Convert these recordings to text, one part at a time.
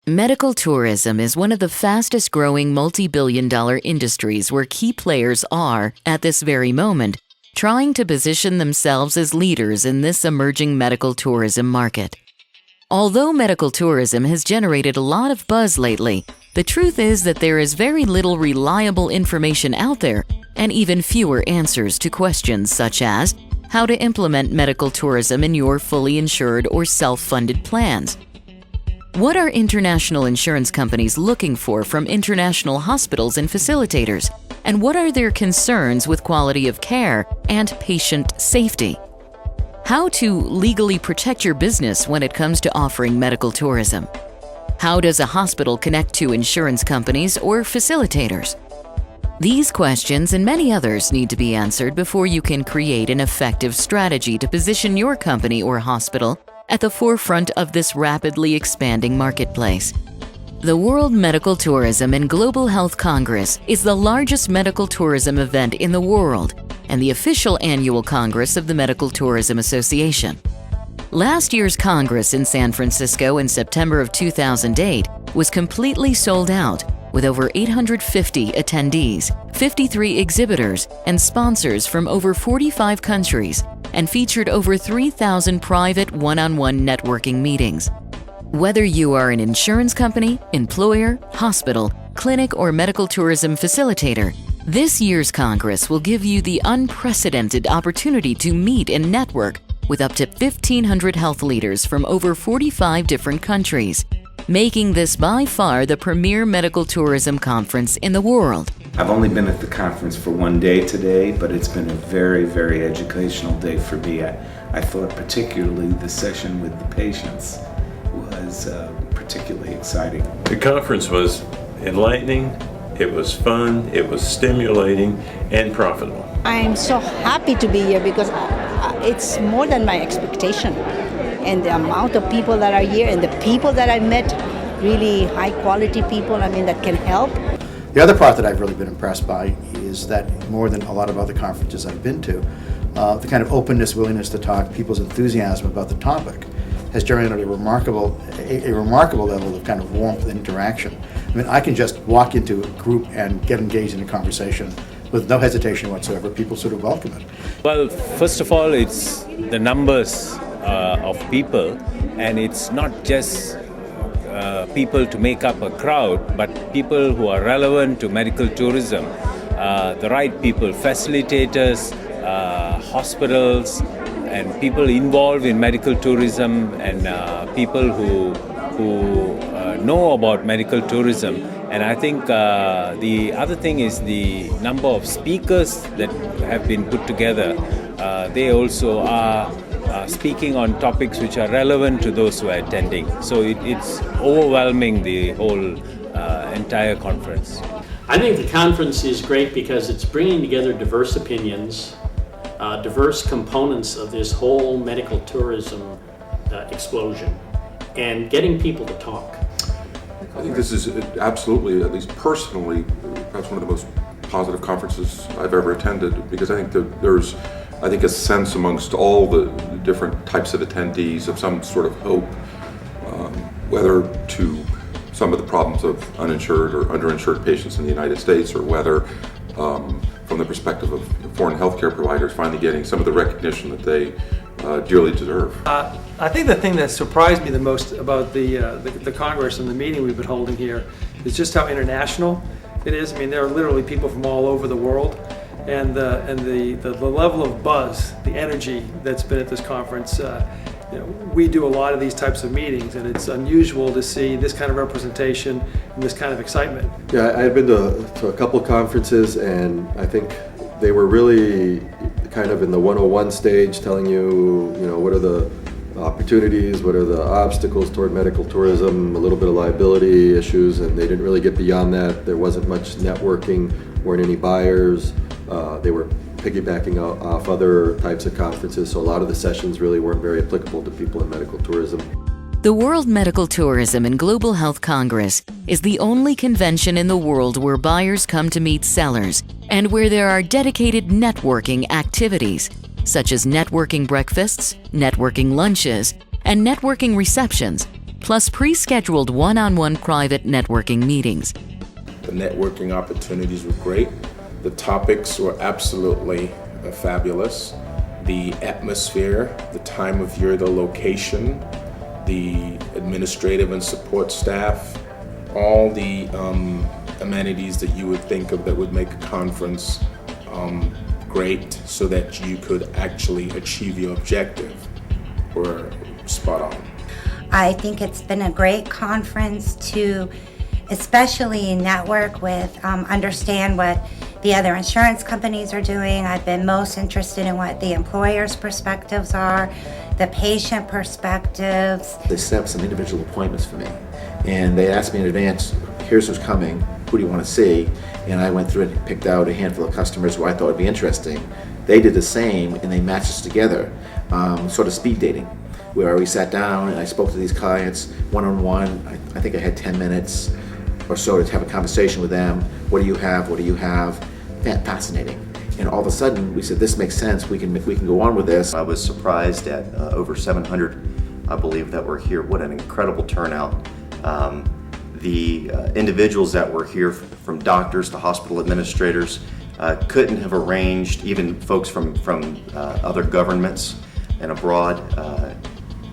Medical tourism is one of the fastest growing multi-billion-dollar industries where key players are, at this very moment, trying to position themselves as leaders in this emerging medical tourism market. Although medical tourism has generated a lot of buzz lately, the truth is that there is very little reliable information out there and even fewer answers to questions such as how to implement medical tourism in your fully insured or self-funded plans. What are international insurance companies looking for from international hospitals and facilitators? And what are their concerns with quality of care and patient safety? How to legally protect your business when it comes to offering medical tourism? How does a hospital connect to insurance companies or facilitators? These questions and many others need to be answered before you can create an effective strategy to position your company or hospital at the forefront of this rapidly expanding marketplace. The World Medical Tourism and Global Health Congress is the largest medical tourism event in the world and the official annual congress of the Medical Tourism Association. Last year's Congress in San Francisco in September of 2008 was completely sold out, with over 850 attendees, 53 exhibitors, and sponsors from over 45 countries, and featured over 3,000 private one-on-one networking meetings. Whether you are an insurance company, employer, hospital, clinic, or medical tourism facilitator, this year's Congress will give you the unprecedented opportunity to meet and network with up to 1,500 health leaders from over 45 different countries, making this by far the premier medical tourism conference in the world. I've only been at the conference for one day today, but it's been a very, very educational day for me. I thought particularly the session with the patients was particularly exciting. The conference was enlightening, it was fun, it was stimulating, and profitable. I'm so happy to be here because it's more than my expectation. And the amount of people that are here and the people that I met, really high quality people, that can help. The other part that I've really been impressed by is that more than a lot of other conferences I've been to, the kind of openness, willingness to talk, people's enthusiasm about the topic has generated a remarkable level of kind of warmth and interaction. I can just walk into a group and get engaged in a conversation with no hesitation whatsoever. People sort of welcome it. Well, first of all, it's the numbers of people, and it's not just people to make up a crowd, but people who are relevant to medical tourism, the right people, facilitators, hospitals, and people involved in medical tourism, and people who know about medical tourism. And I think the other thing is the number of speakers that have been put together. They also are speaking on topics which are relevant to those who are attending. So it's overwhelming, the whole entire conference. I think the conference is great because it's bringing together diverse opinions, diverse components of this whole medical tourism explosion, and getting people to talk. I think this is absolutely, at least personally, perhaps one of the most positive conferences I've ever attended, because I think that there's a sense amongst all the different types of attendees of some sort of hope, whether to some of the problems of uninsured or underinsured patients in the United States, or whether from the perspective of foreign healthcare providers finally getting some of the recognition that they dearly deserve. I think the thing that surprised me the most about the Congress and the meeting we've been holding here is just how international it is. There are literally people from all over the world, and the level of buzz, the energy that's been at this conference. We do a lot of these types of meetings, and it's unusual to see this kind of representation and this kind of excitement. Yeah, I've been to a couple of conferences, and I think they were really kind of in the 101 stage, telling you, what are the opportunities, what are the obstacles toward medical tourism, a little bit of liability issues, and they didn't really get beyond that. There wasn't much networking, weren't any buyers. They were piggybacking off other types of conferences, so a lot of the sessions really weren't very applicable to people in medical tourism. The World Medical Tourism and Global Health Congress is the only convention in the world where buyers come to meet sellers and where there are dedicated networking activities, such as networking breakfasts, networking lunches, and networking receptions, plus pre-scheduled one-on-one private networking meetings. The networking opportunities were great. The topics were absolutely fabulous. The atmosphere, the time of year, the location, the administrative and support staff, all the amenities that you would think of that would make a conference great so that you could actually achieve your objective were spot on. I think it's been a great conference to especially network with, understand what the other insurance companies are doing. I've been most interested in what the employers' perspectives are, the patient perspectives. They set up some individual appointments for me, and they asked me in advance, here's who's coming, who do you want to see? And I went through and picked out a handful of customers who I thought would be interesting. They did the same, and they matched us together, sort of speed dating, where we sat down and I spoke to these clients one-on-one. I think I had 10 minutes or so to have a conversation with them. What do you have? What do you have? Fascinating. And all of a sudden, we said, this makes sense. We can go on with this. I was surprised at over 700, I believe, that were here. What an incredible turnout. The individuals that were here, from doctors to hospital administrators, couldn't have arranged, even folks from other governments and abroad,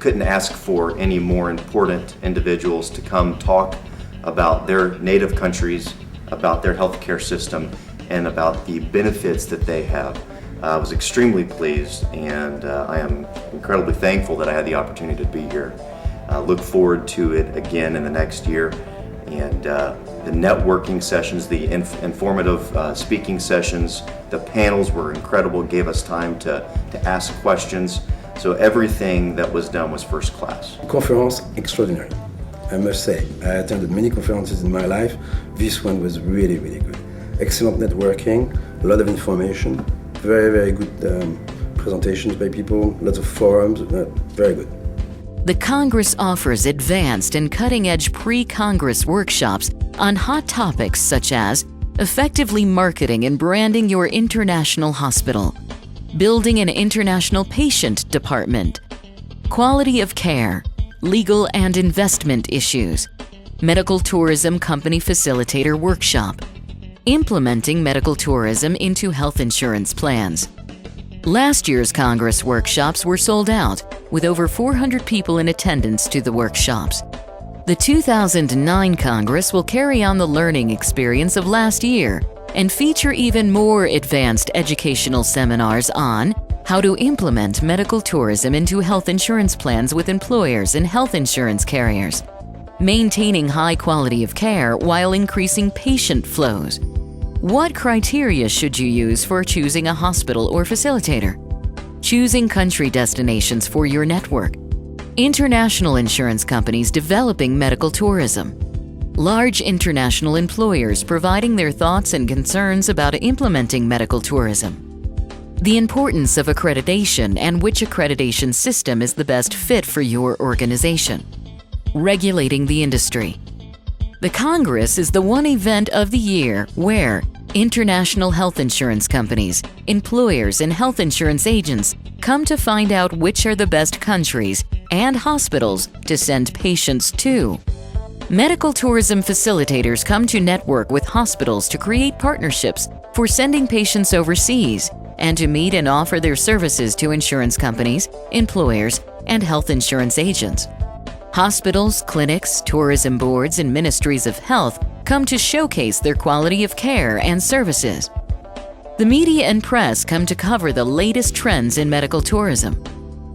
couldn't ask for any more important individuals to come talk about their native countries, about their healthcare system, and about the benefits that they have. I was extremely pleased, and I am incredibly thankful that I had the opportunity to be here. I look forward to it again in the next year. And the networking sessions, the informative speaking sessions, the panels were incredible, gave us time to ask questions. So everything that was done was first class. Conference extraordinary, I must say. I attended many conferences in my life. This one was really, really good. Excellent networking, a lot of information, very, very good presentations by people, lots of forums, very good. The Congress offers advanced and cutting-edge pre-Congress workshops on hot topics such as effectively marketing and branding your international hospital, building an international patient department, quality of care, legal and investment issues, medical tourism company facilitator workshop, implementing medical tourism into health insurance plans. Last year's Congress workshops were sold out, with over 400 people in attendance to the workshops. The 2009 Congress will carry on the learning experience of last year and feature even more advanced educational seminars on how to implement medical tourism into health insurance plans with employers and health insurance carriers, maintaining high quality of care while increasing patient flows. What criteria should you use for choosing a hospital or facilitator? Choosing country destinations for your network. International insurance companies developing medical tourism. Large international employers providing their thoughts and concerns about implementing medical tourism. The importance of accreditation and which accreditation system is the best fit for your organization. Regulating the industry. The Congress is the one event of the year where international health insurance companies, employers, and health insurance agents come to find out which are the best countries and hospitals to send patients to. Medical tourism facilitators come to network with hospitals to create partnerships for sending patients overseas and to meet and offer their services to insurance companies, employers, and health insurance agents. Hospitals, clinics, tourism boards, and ministries of health come to showcase their quality of care and services. The media and press come to cover the latest trends in medical tourism.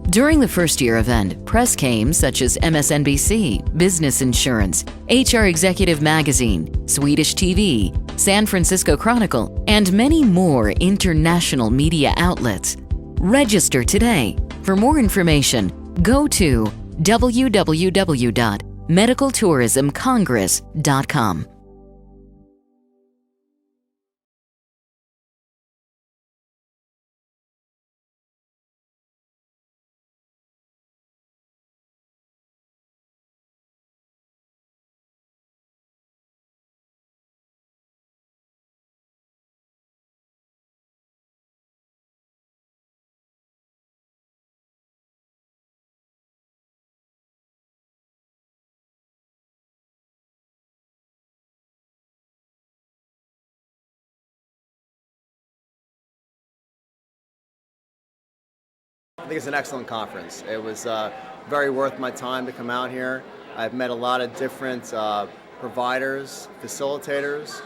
During the first-year event, press came such as MSNBC, Business Insurance, HR Executive Magazine, Swedish TV, San Francisco Chronicle, and many more international media outlets. Register today. For more information, go to www.medicaltourismcongress.com. think it's an excellent conference. It was very worth my time to come out here. I've met a lot of different providers, facilitators.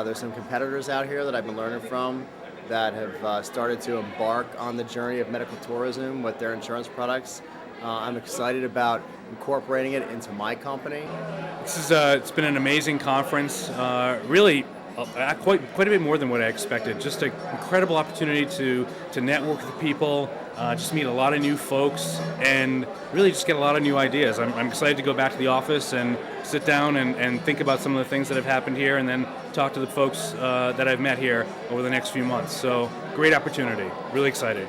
There's some competitors out here that I've been learning from that have started to embark on the journey of medical tourism with their insurance products. I'm excited about incorporating it into my company. It's been an amazing conference. Really, quite a bit more than what I expected. Just an incredible opportunity to network with people, just meet a lot of new folks, and really just get a lot of new ideas. I'm excited to go back to the office and sit down and think about some of the things that have happened here, and then talk to the folks that I've met here over the next few months. So great opportunity. Really excited.